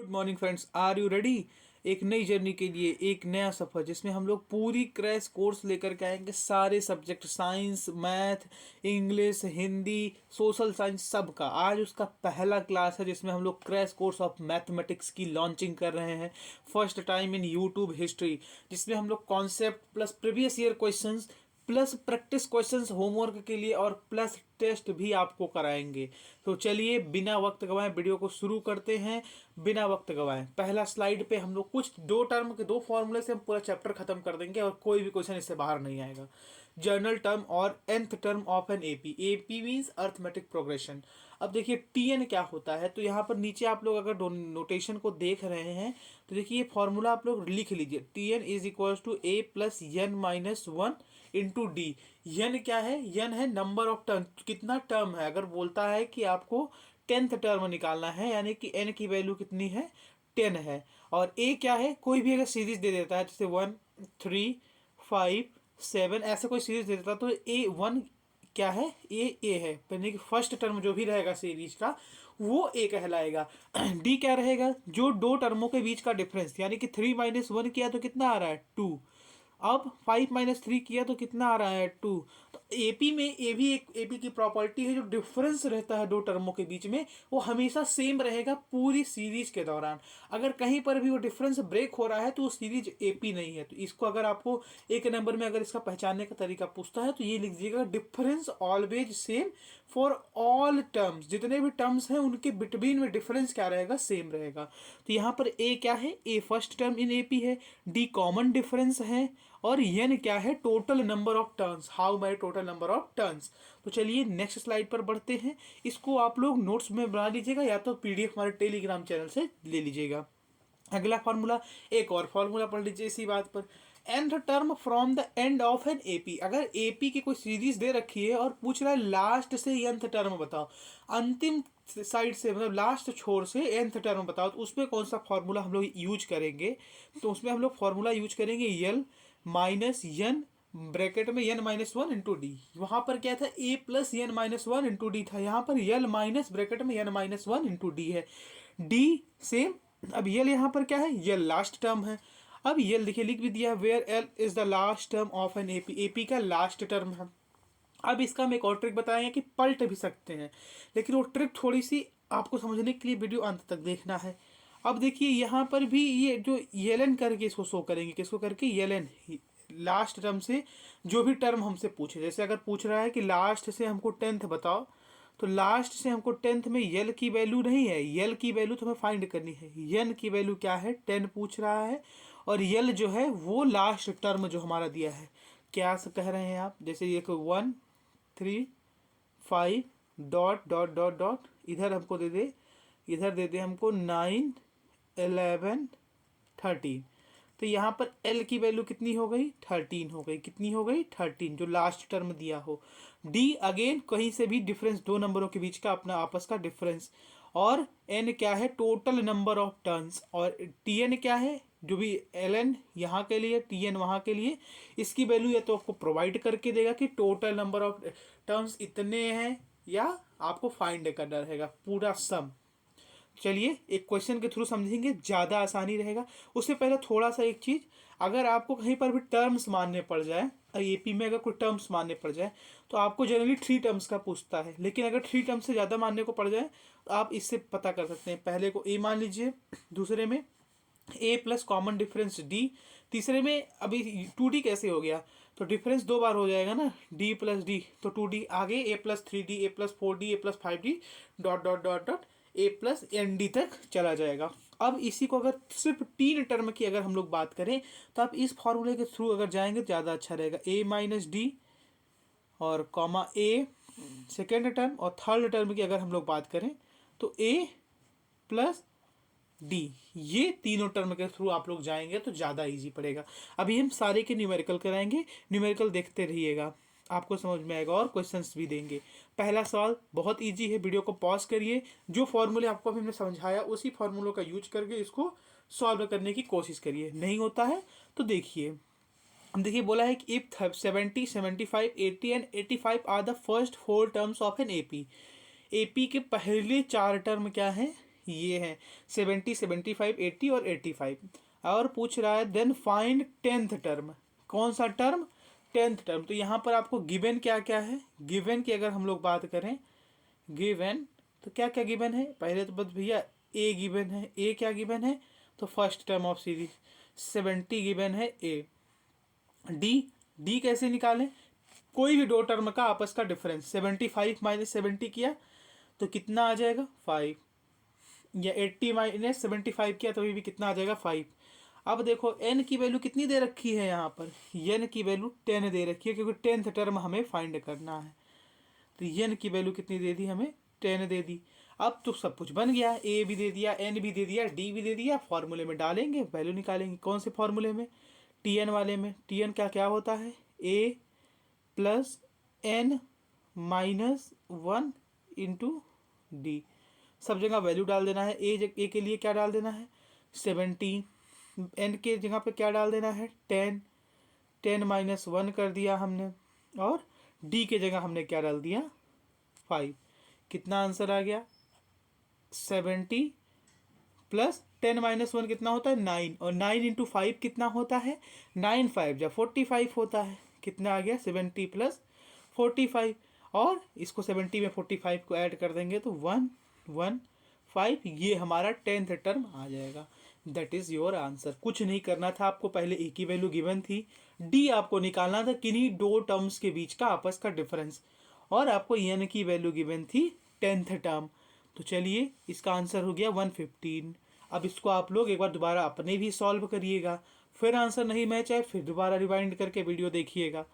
Good morning friends, are you ready? एक नई journey के लिए, एक नया सफ़र जिसमें हम लोग पूरी क्रैश कोर्स लेकर के आएंगे। सारे subject, science, math, English, Hindi, social science, सब का। आज उसका पहला क्लास है जिसमें हम लोग क्रैश कोर्स ऑफ मैथमेटिक्स की लॉन्चिंग कर रहे हैं first time in YouTube history, जिसमें हम लोग concept plus previous year questions plus practice questions homework के लिए और प्लस टेस्ट भी आपको कराएंगे। तो चलिए बिना वक्त गवाएं वीडियो को शुरू करते हैं। बिना वक्त गवाएं पहला स्लाइड पे हम लोग कुछ दो टर्म के दो फॉर्मूले से हम पूरा चैप्टर खत्म कर देंगे और कोई भी क्वेश्चन इससे बाहर नहीं आएगा। जर्नल टर्म और nth term of an AP. AP means arithmetic progression. अब देखिए टीएन क्या होता है, तो यहाँ पर नीचे आप लोग अगर नोटेशन को देख रहे हैं तो देखिए ये फॉर्मूला आप लोग लिख लीजिए। T n is equal to a plus n minus one into d. N क्या है? यन है नंबर ऑफ टर्म, कितना टर्म है। अगर बोलता है कि आपको 10th टर्म निकालना है, यानी कि एन की वैल्यू कितनी है? 10 है। और ए क्या है? कोई भी अगर सीरीज दे देता है, जैसे 1 3 5 7 ऐसा कोई सीरीज दे देता है, तो ए वन क्या है? ए है, यानी कि फर्स्ट टर्म जो भी रहेगा सीरीज का वो ए कहलाएगा। डी क्या रहेगा? जो दो टर्मों के बीच का डिफरेंस, यानी कि 3 माइनस वन किया तो कितना आ रहा है? 2। अब 5 माइनस थ्री किया तो कितना आ रहा है? 2। तो एपी में ये भी एक एपी की प्रॉपर्टी है, जो डिफरेंस रहता है दो टर्मों के बीच में वो हमेशा सेम रहेगा पूरी सीरीज के दौरान। अगर कहीं पर भी वो डिफरेंस ब्रेक हो रहा है तो वो सीरीज एपी नहीं है। तो इसको अगर आपको एक नंबर में अगर इसका पहचानने का तरीका पूछता है तो ये लिख दीजिएगा, difference always same for all terms. जितने भी टर्म्स हैं उनके बिटवीन में डिफरेंस क्या रहेगा? सेम रहेगा। तो यहाँ पर ए क्या है? ए फर्स्ट टर्म इन एपी है, डी कॉमन डिफरेंस है, और एन क्या है? Total number of turns. How many total number of turns. तो चलिए नेक्स्ट स्लाइड पर बढ़ते हैं। इसको आप लोग नोट्स में बना लीजिएगा या तो पीडीएफ हमारे टेलीग्राम चैनल से ले लीजिएगा। अगला फॉर्मूला, एक और फॉर्मूला पढ़ लीजिए इसी बात पर। nth term from the end of an AP. अगर एपी की कोई सीरीज दे रखी है और पूछ रहा है लास्ट से nth टर्म बताओ, अंतिम साइड से मतलब लास्ट छोर से nth टर्म बताओ, तो उसमें कौन सा फॉर्मूला हम लोग यूज करेंगे? तो उसमें हम लोग फॉर्मूला यूज करेंगे यल माइनस यन ब्रैकेट में n minus one into d. वहां पर क्या था? A plus n minus one into d था। यहाँ पर यल माइनस ब्रैकेट में n minus one into d है। D same. अब यल यहाँ पर क्या है? यल लास्ट टर्म है। अब यल देखिए लिख भी दिया, where l is the last term of an AP. AP का लास्ट टर्म है। अब इसका हम एक और ट्रिक बताएंगे कि पलट भी सकते हैं, लेकिन वो ट्रिक थोड़ी सी आपको समझने के लिए वीडियो अंत तक देखना है। अब देखिए यहाँ पर भी ये जो एलन करके इसको शो करेंगे, किसको करके? एलन लास्ट टर्म से जो भी टर्म हमसे पूछे। जैसे अगर पूछ रहा है कि लास्ट से हमको 10th बताओ, तो लास्ट से हमको 10th में यल की वैल्यू नहीं है, यल की वैल्यू तो हमें फाइंड करनी है। यन की वैल्यू क्या है? 10 पूछ रहा है, और यल जो है वो लास्ट टर्म जो हमारा दिया है। क्या कह रहे हैं आप? जैसे ये 1 3 5 डॉट डॉट डॉट डॉट, इधर हमको दे दे, इधर दे दे हमको 9 11 13। तो यहाँ पर L की वैल्यू कितनी हो गई? 13 हो गई। कितनी हो गई? 13, जो लास्ट टर्म दिया हो। D अगेन कहीं से भी डिफरेंस, दो नंबरों के बीच का अपना आपस का डिफरेंस। और N क्या है? Total number of turns. और TN क्या है? जो भी LN यहाँ के लिए, TN वहाँ के लिए। इसकी वैल्यू या तो आपको प्रोवाइड करके देगा कि टोटल नंबर ऑफ टर्न्स इतने हैं, या आपको फाइंड करना रहेगा पूरा सम। चलिए एक क्वेश्चन के थ्रू समझेंगे, ज़्यादा आसानी रहेगा। उससे पहले थोड़ा सा एक चीज़, अगर आपको कहीं पर भी टर्म्स मानने पड़ जाए, एपी में अगर कोई टर्म्स मानने पड़ जाए, तो आपको जनरली 3 टर्म्स का पूछता है। लेकिन अगर 3 टर्म्स से ज़्यादा मानने को पड़ जाए तो आप इससे पता कर सकते हैं। पहले को ए मान लीजिए, दूसरे में ए प्लस कॉमन डिफरेंस डी, तीसरे में अभी 2D कैसे हो गया? तो डिफरेंस 2 बार हो जाएगा ना, डी प्लस डी, तो 2D आगे a plus 3D, a plus 4D, a plus 5D, dot dot dot dot a plus n d तक चला जाएगा। अब इसी को अगर सिर्फ 3 टर्म की अगर हम लोग बात करें तो आप इस फॉर्मूले के थ्रू अगर जाएंगे तो ज़्यादा अच्छा रहेगा। ए माइनस डी और कॉमा ए सेकेंड टर्म, और थर्ड टर्म की अगर हम लोग बात करें तो ए प्लस डी। ये तीनों टर्म के थ्रू आप लोग जाएंगे तो ज़्यादा इजी पड़ेगा। अभी हम सारे के न्यूमेरिकल कराएंगे, न्यूमेरिकल देखते रहिएगा, आपको समझ में आएगा और क्वेश्चंस भी देंगे। पहला सवाल बहुत इजी है, वीडियो को पॉज करिए, जो फॉर्मूले आपको अभी हमने समझाया उसी फॉर्मूलों का यूज करके इसको सॉल्व करने की कोशिश करिए। नहीं होता है तो देखिए, देखिए बोला है कि if 70 75 80 and 85 are the first 4 terms of an AP. AP के पहले 4 टर्म क्या हैं? ये है 70, 75, 80 और 85। और पूछ रहा है देन फाइंड 10th टर्म। कौन सा टर्म? 10th term. तो यहाँ पर आपको गिवन क्या क्या है, गिवन की अगर हम लोग बात करें, गिवन तो क्या क्या गिवन है, पहले तो बस भैया ए गिवन है। ए क्या गिवन है? तो first term of series 70 given है ए। डी, डी कैसे निकालें? कोई भी दो टर्म का आपस का डिफरेंस 75 माइनस 70 किया तो कितना आ जाएगा 5, या 80 माइनस 75 किया तो भी कितना आ जाएगा 5। अब देखो n की वैल्यू कितनी दे रखी है, यहाँ पर n की वैल्यू 10 दे रखी है, क्योंकि 10th टर्म हमें फाइंड करना है। तो n की वैल्यू कितनी दे दी हमें? 10 दे दी। अब तो सब कुछ बन गया, a भी दे दिया, n भी दे दिया, d भी दे दिया। फॉर्मूले में डालेंगे, वैल्यू निकालेंगे। कौन से फॉर्मूले में? tn वाले में। tn क्या क्या होता है? a plus n minus 1 into D. सब जगह वैल्यू डाल देना है। ए के लिए क्या डाल देना है? 17। एन के जगह पे क्या डाल देना है? 10। 10 माइनस 1 कर दिया हमने। और डी के जगह हमने क्या डाल दिया? 5। कितना आंसर आ गया? 70 प्लस 10 माइनस 1 कितना होता है? 9। और 9 इंटू 5 कितना होता है? 9 5 जब 45 होता है। कितना आ गया? 70 प्लस 45। और इसको 70 में 45 को ऐड कर देंगे तो 115। ये हमारा 10th टर्म आ जाएगा। That is your answer. कुछ नहीं करना था आपको, पहले ए की वैल्यू गिवन थी, डी आपको निकालना था किन्हीं दो टर्म्स के बीच का आपस का डिफरेंस, और आपको एन की वैल्यू गिवन थी 10th टर्म। तो चलिए इसका आंसर हो गया 115। अब इसको आप लोग एक बार दोबारा अपने भी सॉल्व करिएगा, फिर आंसर नहीं मैच आए फिर दोबारा रिवाइंड करके वीडियो देखिएगा।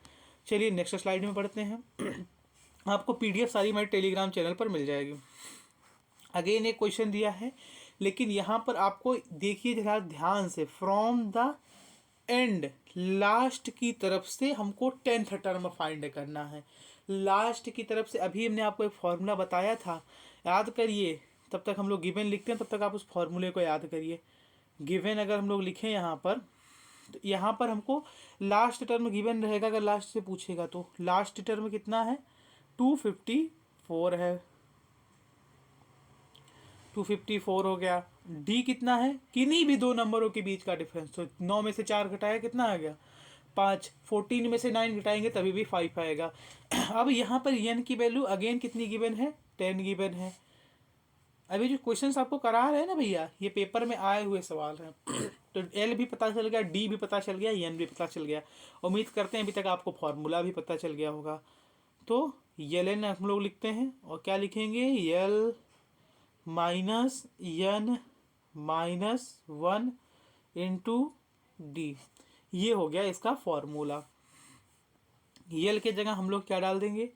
चलिए नेक्स्ट स्लाइड में पढ़ते हैं। आपको पीडीएफ सारी मेरे टेलीग्राम चैनल पर मिल जाएगी। अगेन एक क्वेश्चन दिया है, लेकिन यहाँ पर आपको देखिए जरा ध्यान से, फ्रॉम द एंड, लास्ट की तरफ से हमको 10th टर्म फाइंड करना है। लास्ट की तरफ से अभी हमने आपको एक फॉर्मूला बताया था, याद करिए। तब तक हम लोग गिवन लिखते हैं, तब तक आप उस फॉर्मूले को याद करिए। गिवन अगर हम लोग लिखें यहाँ पर, तो यहाँ पर हमको लास्ट टर्म गिवन रहेगा। अगर लास्ट से पूछेगा तो लास्ट टर्म कितना है? 254 है। 254 हो गया। डी कितना है? किन्हीं भी दो नंबरों के बीच का डिफरेंस। तो 9 में से 4 घटाया कितना आ गया? 5। 14 में से 9 घटाएंगे तभी भी 5 आएगा। अब यहाँ पर एन की वैल्यू अगेन कितनी गिवन है? 10 गिवन है। अभी जो क्वेश्चंस आपको करा रहे हैं ना भैया, ये पेपर में आए हुए सवाल हैं। तो एल भी पता चल गया, डी भी पता चल गया, एन भी पता चल गया। उम्मीद करते हैं अभी तक आपको फॉर्मूला भी पता चल गया होगा। तो यल एन हम लोग लिखते हैं, और क्या लिखेंगे? L minus n minus 1 into d. ये हो गया इसका फॉर्मूला। यल के जगह हम लोग क्या डाल देंगे?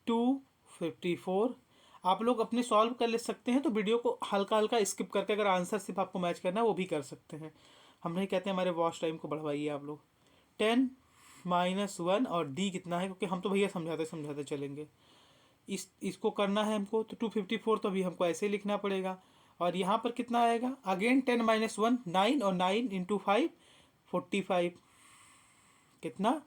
254। आप लोग अपने सॉल्व कर ले सकते हैं, तो वीडियो को हल्का हल्का स्किप करके अगर आंसर सिर्फ आपको मैच करना है वो भी कर सकते हैं। हम नहीं कहते हमारे वॉच टाइम को बढ़वाइए आप लोग। 10 माइनस 1 और डी कितना है, क्योंकि हम तो भैया समझाते समझाते चलेंगे। इसको करना है हमको, तो 254 तो अभी हमको ऐसे ही लिखना पड़ेगा। और यहाँ पर कितना आएगा? अगेन 10 माइनस 1 9, और 9 इंटू 5 45। कितना?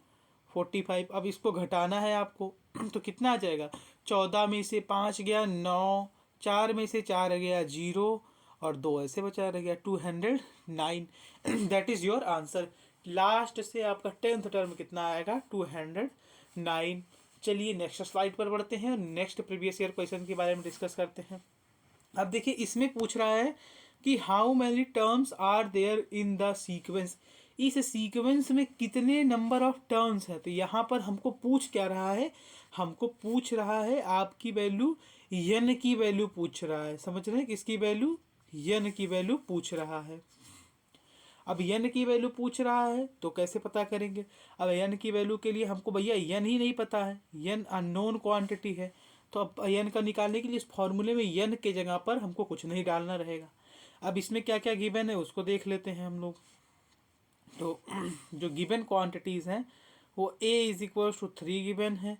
45। अब इसको घटाना है आपको, तो कितना आ जाएगा? 14 में से 5 गया 9, 4 में से 4 गया 0, और 2 ऐसे बचा रह गया 209। That is your answer. Last से आपका 10th टर्म कितना आएगा? 209। चलिए नेक्स्ट स्लाइड पर बढ़ते हैं, नेक्स्ट प्रीवियस ईयर क्वेश्चन के बारे में डिस्कस करते हैं। अब देखिए इसमें पूछ रहा है कि how many terms are there in the sequence. इस सीक्वेंस में कितने नंबर ऑफ टर्म्स हैं। तो यहाँ पर हमको पूछ क्या रहा है? हमको पूछ रहा है आपकी वैल्यू, यन की वैल्यू पूछ रहा है। समझ रहे हैं? किसकी वैल्यू? यन की वैल्यू पूछ रहा है। अब यन की वैल्यू पूछ रहा है तो कैसे पता करेंगे? अब यन की वैल्यू के लिए हमको भैया यन ही नहीं पता है, यन अननोन क्वांटिटी है। तो अब यन का निकालने के लिए इस फॉर्मूले में यन के जगह पर हमको कुछ नहीं डालना रहेगा। अब इसमें क्या क्या गिवन है उसको देख लेते हैं हम लोग। तो जो गिवन क्वांटिटीज़ हैं वो a is equals to 3 given है,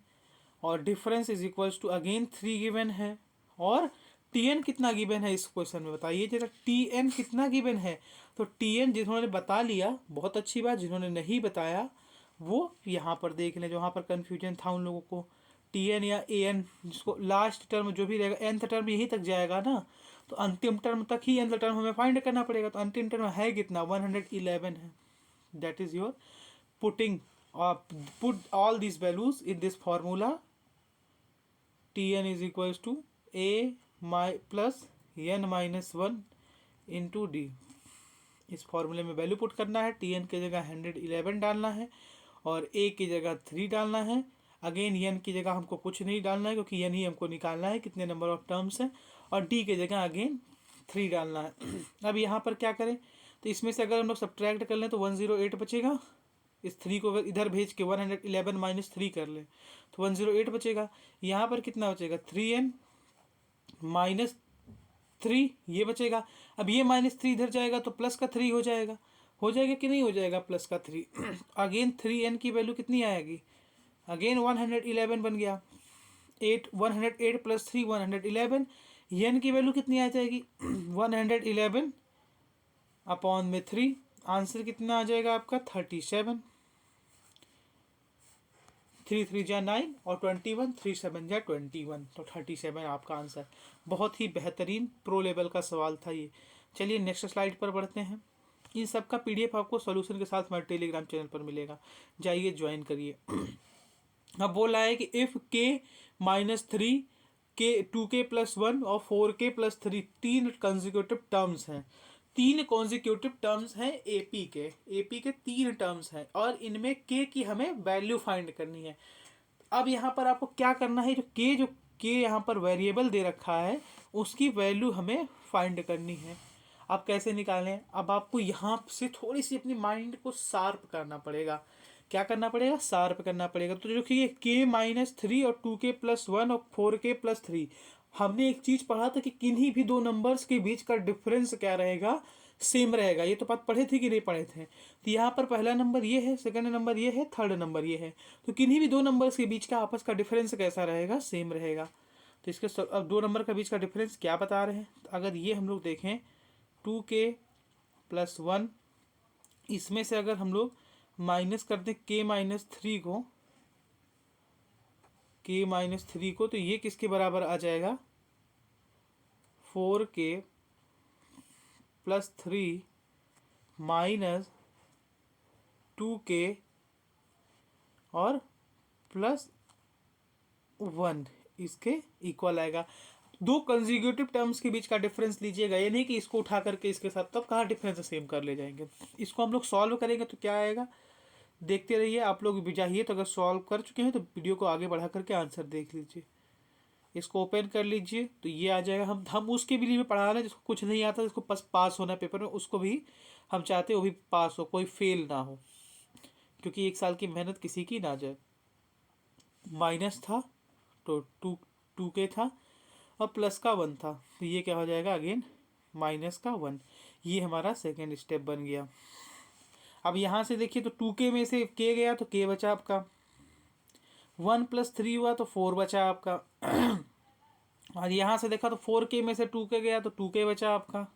और difference is equals to again 3 given है। और tn कितना गिवन है इस क्वेश्चन में बताइए जरा, tn कितना गिवन है? तो tn जिन्होंने बता लिया बहुत अच्छी बात, जिन्होंने नहीं बताया वो यहाँ पर देख लें, जो यहाँ पर कन्फ्यूजन था उन लोगों को। tn या an, जिसको लास्ट टर्म जो भी रहेगा nth टर्म यहीं तक जाएगा ना, तो अंतिम टर्म तक ही अंदर टर्म हमें फाइंड करना पड़ेगा। तो अंतिम टर्म है कितना, 111 है। That is your putting, put all this values in this formula, Tn is equals to a plus n minus 1 into d. इस फॉर्मूले में वैल्यू पुट करना है, Tn की जगह 111 डालना है और a की जगह 3 डालना है। अगेन n की जगह हमको कुछ नहीं डालना है क्योंकि n ही हमको निकालना है कितने नंबर ऑफ टर्म्स हैं, और d की जगह अगेन 3 डालना है। अब यहाँ पर क्या करें, तो इसमें से अगर हम लोग सब्ट्रैक्ट कर लें तो 108 बचेगा। इस 3 को अगर इधर भेज के 111 माइनस 3 कर लें तो 108 बचेगा। यहाँ पर कितना बचेगा, 3n माइनस 3 ये बचेगा। अब ये -3 इधर जाएगा तो प्लस का 3 हो जाएगा कि नहीं हो जाएगा प्लस का 3। अगेन 3n की वैल्यू कितनी आएगी, अगेन 111 बन गया। 108 प्लस 3 111, n की वैल्यू कितनी आ जाएगी 111 अपॉन में 3। आंसर कितना आ जाएगा आपका 37। 3 3 जा 9 और 21, 3 7 जा 21, तो 37 आपका आंसर। बहुत ही बेहतरीन प्रो लेवल का सवाल था ये। चलिए नेक्स्ट स्लाइड पर बढ़ते हैं। इन सब का PDF आपको सॉल्यूशन के साथ हमारे टेलीग्राम चैनल पर मिलेगा, जाइए ज्वाइन करिए। अब बोला है कि इफ़ k -3 k 2k + 1 और 4k + 3 तीन कंसेक्यूटिव टर्म्स हैं, 3 कॉन्जिक्यूटिव टर्म्स हैं AP के 3 टर्म्स हैं और इनमें k की हमें वैल्यू फाइंड करनी है। अब यहाँ पर आपको क्या करना है, जो k यहाँ पर वेरिएबल दे रखा है उसकी वैल्यू हमें फाइंड करनी है। अब कैसे निकालें, अब आपको यहाँ से थोड़ी सी अपनी माइंड को शार्प करना पड़ेगा। क्या करना पड़ेगा, शार्प करना पड़ेगा। तो देखिए k -3 और 2k + 1 और 4k + 3, हमने एक चीज़ पढ़ा था कि किन्हीं भी दो नंबर्स के बीच का डिफरेंस क्या रहेगा, सेम रहेगा। ये तो बात पढ़े थे कि नहीं पढ़े थे। तो यहाँ पर पहला नंबर ये है, सेकंड नंबर ये है, थर्ड नंबर ये है। तो किन्हीं भी दो नंबर्स के बीच का आपस का डिफरेंस कैसा रहेगा, सेम रहेगा। तो इसके अब दो नंबर के बीच का डिफरेंस क्या बता रहे हैं, तो अगर ये हम लोग देखें 2k + 1, इसमें से अगर हम लोग माइनस कर दें k -3 को, तो ये किसके बराबर आ जाएगा, 4k + 3 माइनस 2k और +1 इसके इक्वल आएगा। दो कंसेक्यूटिव टर्म्स के बीच का डिफरेंस लीजिएगा, ये नहीं कि इसको उठा करके इसके साथ, तब कहाँ डिफरेंस सेम कर ले जाएंगे। इसको हम लोग सॉल्व करेंगे तो क्या आएगा, देखते रहिए। आप लोग भी चाहिए तो अगर सॉल्व कर चुके हैं तो वीडियो को आगे बढ़ा करके आंसर देख लीजिए। इसको ओपन कर लीजिए तो ये आ जाएगा। हम उसके भी लिए पढ़ा रहे हैं जिसको कुछ नहीं आता, जिसको पास होना है पेपर में, उसको भी हम चाहते हैं वो भी पास हो, कोई फेल ना हो, क्योंकि 1 साल की मेहनत किसी की ना जाए। माइनस था तो 2k था और प्लस का 1 था, तो ये क्या हो जाएगा अगेन -1। ये हमारा सेकेंड स्टेप बन गया। अब यहाँ से देखिए तो 2k में से k गया तो k बचा आपका, 1 + 3 हुआ तो 4 बचा आपका। और यहाँ से देखा तो 4k में से 2k गया तो 2k बचा आपका,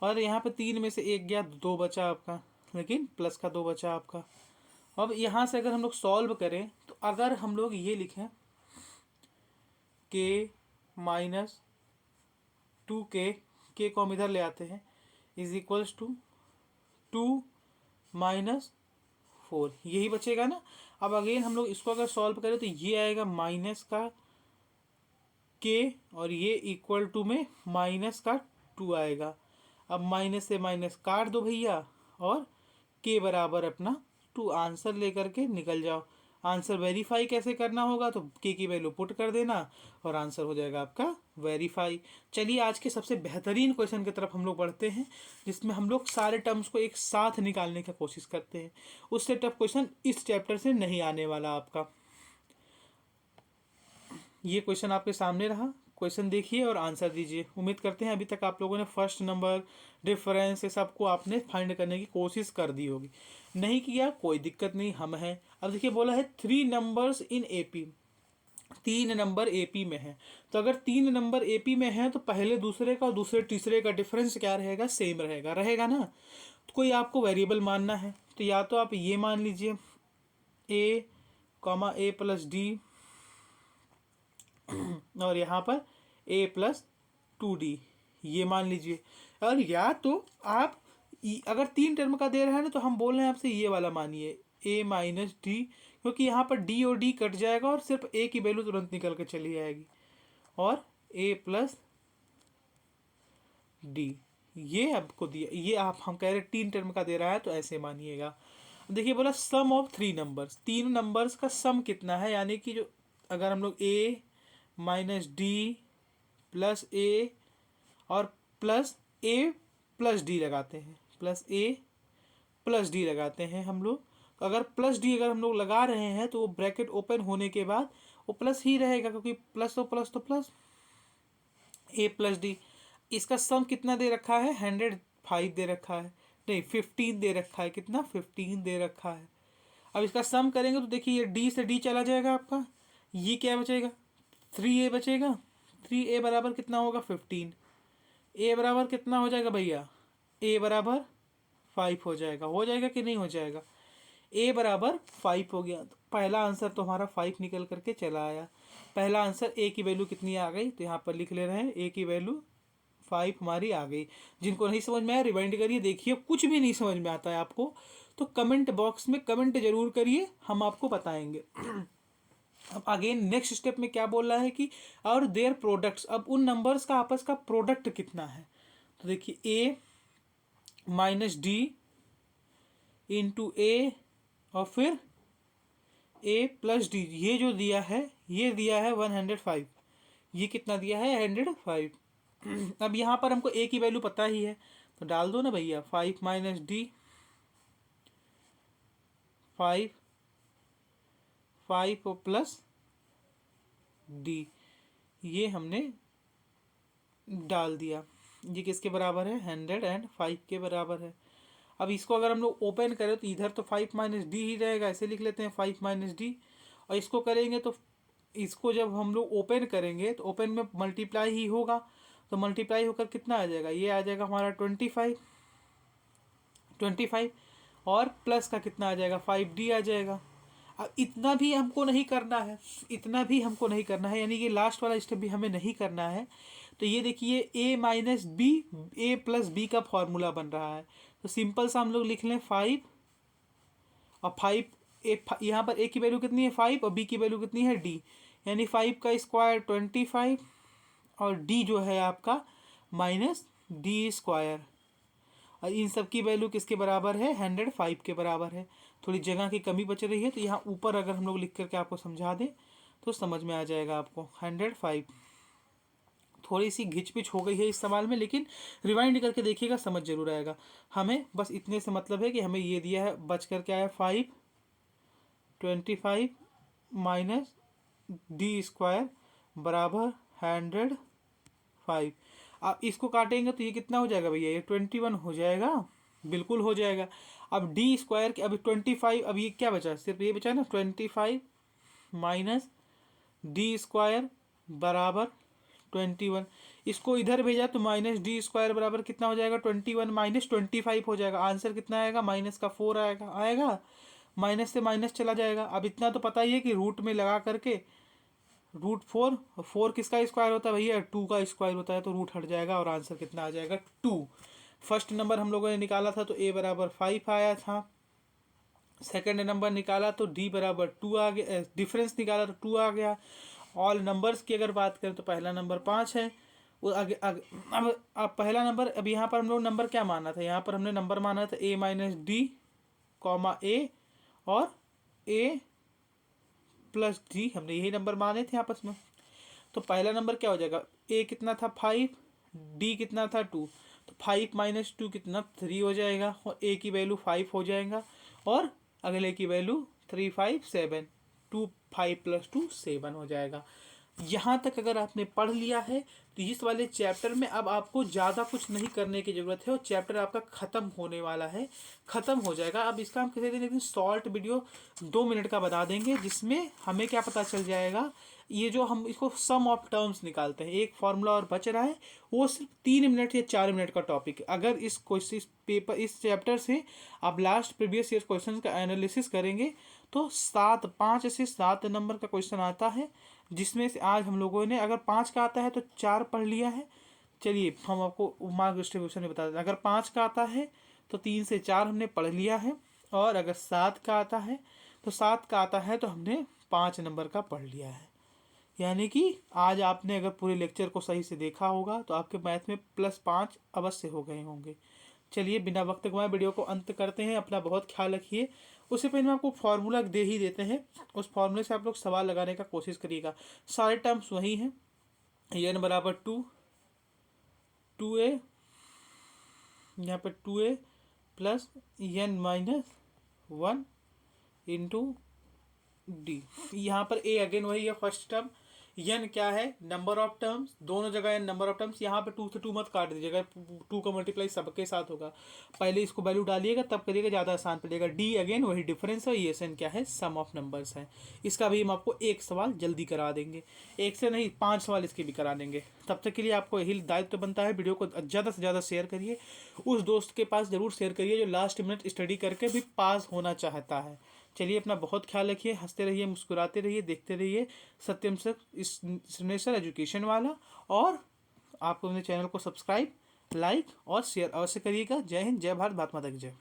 और यहाँ पे 3 में से 1 गया तो 2 बचा आपका, लेकिन प्लस का 2 बचा आपका। अब यहाँ से अगर हम लोग सॉल्व करें तो अगर हम लोग ये लिखें k -2k, k को हम इधर ले आते हैं, इज इक्वल्स टू 2 - 4, यही बचेगा ना। अब अगेन हम लोग इसको अगर सॉल्व करें तो ये आएगा माइनस का k और ये इक्वल टू में -2 आएगा। अब माइनस से माइनस काट दो भैया और k बराबर अपना 2 आंसर लेकर के निकल जाओ। आंसर वेरीफाई कैसे करना होगा, तो k की वैल्यू पुट कर देना और आंसर हो जाएगा आपका वेरीफाई। चलिए आज के सबसे बेहतरीन क्वेश्चन की तरफ हम लोग बढ़ते हैं, जिसमें हम लोग सारे टर्म्स को एक साथ निकालने की कोशिश करते हैं। उससे टफ क्वेश्चन इस चैप्टर से नहीं आने वाला आपका। ये क्वेश्चन आपके सामने रहा, क्वेश्चन देखिए और आंसर दीजिए। उम्मीद करते हैं अभी तक आप लोगों ने फर्स्ट नंबर, डिफरेंस, ये सबको आपने फाइंड करने की कोशिश कर दी होगी। नहीं किया कोई दिक्कत नहीं, हम हैं। अब देखिए बोला है 3 numbers in AP, 3 number AP में है। तो अगर 3 नंबर AP में है तो पहले दूसरे का और दूसरे तीसरे का डिफरेंस क्या रहेगा, सेम रहेगा ना। तो कोई आपको वेरिएबल मानना है तो या तो आप ये मान लीजिए A, A + D और यहाँ पर A + 2D, ये मान लीजिए। और या तो आप अगर 3 टर्म का दे रहा है ना, तो हम बोल रहे हैं आपसे ये वाला मानिए, a माइनस डी, क्योंकि यहाँ पर d और d कट जाएगा और सिर्फ a की वैल्यू तुरंत निकल कर चली आएगी, और a प्लस डी। ये आपको दिया, ये आप हम कह रहे 3 टर्म का दे रहा है तो ऐसे मानिएगा। देखिए बोला सम ऑफ 3 नंबर्स, 3 नंबर्स का सम कितना है, यानी कि जो अगर हम लोग a minus D plus a और प्लस a प्लस डी लगाते हैं, प्लस a प्लस डी लगाते हैं हम लोग, तो अगर प्लस डी अगर हम लोग लगा रहे हैं तो वो ब्रैकेट ओपन होने के बाद वो प्लस ही रहेगा, क्योंकि प्लस तो प्लस तो प्लस, a प्लस डी। इसका सम कितना दे रखा है, 105 दे रखा है, नहीं 15 दे रखा है, कितना 15 दे रखा है। अब इसका सम करेंगे तो देखिए ये d से d चला जाएगा आपका, ये क्या बचेगा 3a बचेगा, 3a बराबर कितना होगा 15, a बराबर कितना हो जाएगा भैया, a बराबर 5 हो जाएगा कि नहीं हो जाएगा, a बराबर 5 हो गया। तो पहला आंसर तो हमारा 5 निकल करके चला आया। पहला आंसर a की वैल्यू कितनी आ गई, तो यहाँ पर लिख ले रहे हैं a की वैल्यू 5 हमारी आ गई। जिनको नहीं समझ में आया रिवाइंड करिए, देखिए कुछ भी नहीं समझ में आता है आपको तो कमेंट बॉक्स में कमेंट जरूर करिए, हम आपको बताएंगे। अब आगे नेक्स्ट स्टेप में क्या बोल रहा है कि और देयर प्रोडक्ट्स, अब उन नंबर्स का आपस का प्रोडक्ट कितना है। तो देखिए a माइनस डी इंटू ए और फिर a प्लस डी, ये जो दिया है ये दिया है 105, ये कितना दिया है 105। अब यहाँ पर हमको a की वैल्यू पता ही है तो डाल दो ना भैया, 5 माइनस डी 5 5 और प्लस डी, ये हमने डाल दिया। ये किसके बराबर है 105 के बराबर है। अब इसको अगर हम लोग ओपन करें तो इधर तो 5 माइनस डी ही रहेगा, ऐसे लिख लेते हैं 5 माइनस डी। और इसको करेंगे तो इसको जब हम लोग ओपन करेंगे तो ओपन में मल्टीप्लाई ही होगा, तो मल्टीप्लाई होकर कितना आ जाएगा, ये आ जाएगा हमारा 25 और प्लस का कितना आ जाएगा 5d आ जाएगा। अब इतना भी हमको नहीं करना है, इतना भी हमको नहीं करना है, यानी कि लास्ट वाला स्टेप भी हमें नहीं करना है। तो ये देखिए a माइनस बी, ए प्लस बी का फॉर्मूला बन रहा है, तो सिंपल सा हम लोग लिख लें 5 और 5, यहाँ पर a की वैल्यू कितनी है 5 और b की वैल्यू कितनी है d, यानी 5 का स्क्वायर 25 और d जो है आपका माइनस डी स्क्वायर, और इन सब की वैल्यू किसके बराबर है 105 के बराबर है। थोड़ी जगह की कमी बच रही है तो यहाँ ऊपर अगर हम लोग लिख करके आपको समझा दें तो समझ में आ जाएगा आपको 105। थोड़ी सी घिचपिच हो गई है इस सवाल में, लेकिन रिवाइंड करके देखिएगा समझ जरूर आएगा। हमें बस इतने से मतलब है कि हमें ये दिया है, बच करके आया 25 माइनस डी स्क्वायर बराबर 105। अब इसको काटेंगे तो ये कितना हो जाएगा भैया, ये 21 हो जाएगा, बिल्कुल हो जाएगा। अब डी स्क्वायर के, अभी 25, अब ये क्या बचा, सिर्फ ये बचा ना 25 माइनस डी स्क्वायर बराबर 21। इसको इधर भेजा तो माइनस डी स्क्वायर बराबर कितना हो जाएगा 21 माइनस 25 हो जाएगा। आंसर कितना आएगा, माइनस का 4 आएगा, माइनस से माइनस चला जाएगा। अब इतना तो पता ही है कि रूट में लगा करके √4, 4 किसका स्क्वायर होता है भैया 2 का स्क्वायर होता है, तो रूट हट जाएगा और आंसर कितना आ जाएगा 2। फर्स्ट नंबर हम लोगों ने निकाला था तो a बराबर 5 आया था, सेकंड नंबर निकाला तो d बराबर 2 आ गया, डिफरेंस निकाला तो 2 आ गया। ऑल नंबर्स की अगर बात करें तो पहला नंबर 5 है, वो आगे अब पहला नंबर, अब यहाँ पर हम लोग नंबर क्या माना था, यहाँ पर हमने नंबर माना था a minus D comma a और a प्लस डी, हमने यही नंबर माने थे आपस में। तो पहला नंबर क्या हो जाएगा, a कितना था 5, d कितना था 2, तो 5 माइनस 2 कितना 3 हो जाएगा, और a की वैल्यू 5 हो जाएगा, और अगले की वैल्यू 3 5 7, 2 5 प्लस 2 7 हो जाएगा। यहाँ तक अगर आपने पढ़ लिया है तो इस वाले चैप्टर में अब आपको ज़्यादा कुछ नहीं करने की ज़रूरत है, और चैप्टर आपका ख़त्म होने वाला है, ख़त्म हो जाएगा। अब इसका हम किसी दिन एक दिन शॉर्ट वीडियो 2 मिनट का बता देंगे, जिसमें हमें क्या पता चल जाएगा, ये जो हम इसको सम ऑफ टर्म्स निकालते हैं, एक फार्मूला और बच रहा है, वो सिर्फ 3 मिनट या 4 मिनट का टॉपिक है। अगर इस पेपर इस चैप्टर से आप लास्ट प्रीवियस ईयर क्वेश्चन का एनालिसिस करेंगे तो 5 से 7 नंबर का क्वेश्चन आता है, जिसमें से आज हम लोगों ने अगर 5 का आता है तो 4 पढ़ लिया है, चलिए हम आपको मार्क डिस्ट्रीब्यूशन में बता दें। अगर 5 का आता है तो 3 से 4 हमने पढ़ लिया है, और अगर 7 का आता है तो हमने 5 नंबर का पढ़ लिया है। यानी कि आज आपने अगर पूरे लेक्चर को सही से देखा होगा तो आपके मैथ में +5 अवश्य हो गए होंगे। चलिए बिना वक्त गंवाए वीडियो को अंत करते हैं। अपना बहुत ख्याल रखिए। उससे पहले हम आपको फार्मूला दे ही देते हैं, उस फार्मूले से आप लोग सवाल लगाने का कोशिश करिएगा। सारे टर्म्स वही हैं। n बराबर 2a, यहाँ पर 2a plus n - 1 into D. यहाँ पर a अगेन वही है फर्स्ट टर्म। n क्या है, नंबर ऑफ टर्म्स, दोनों जगह n नंबर ऑफ टर्म्स। यहाँ पे 2 से 2 मत काट दीजिएगा, 2 का मल्टीप्लाई सबके साथ होगा। पहले इसको वैल्यू डालिएगा तब करिएगा, ज़्यादा आसान पड़ेगा। d अगेन वही डिफरेंस है, ये n क्या है, सम ऑफ नंबर्स है। इसका भी हम आपको एक सवाल जल्दी करा देंगे, एक से नहीं 5 सवाल इसके भी करा देंगे। तब तक के लिए आपको यही दायित्व बनता है, वीडियो को ज़्यादा से ज़्यादा शेयर करिए। उस दोस्त के पास ज़रूर शेयर करिए जो लास्ट मिनट स्टडी करके भी पास होना चाहता है। चलिए अपना बहुत ख्याल रखिए, हंसते रहिए, मुस्कुराते रहिए, देखते रहिए सत्यम सर सिग्नेचर एजुकेशन वाला। और आपको अपने चैनल को सब्सक्राइब, लाइक और शेयर अवश्य करिएगा। जय हिंद, जय भारत, भारत माता की जय।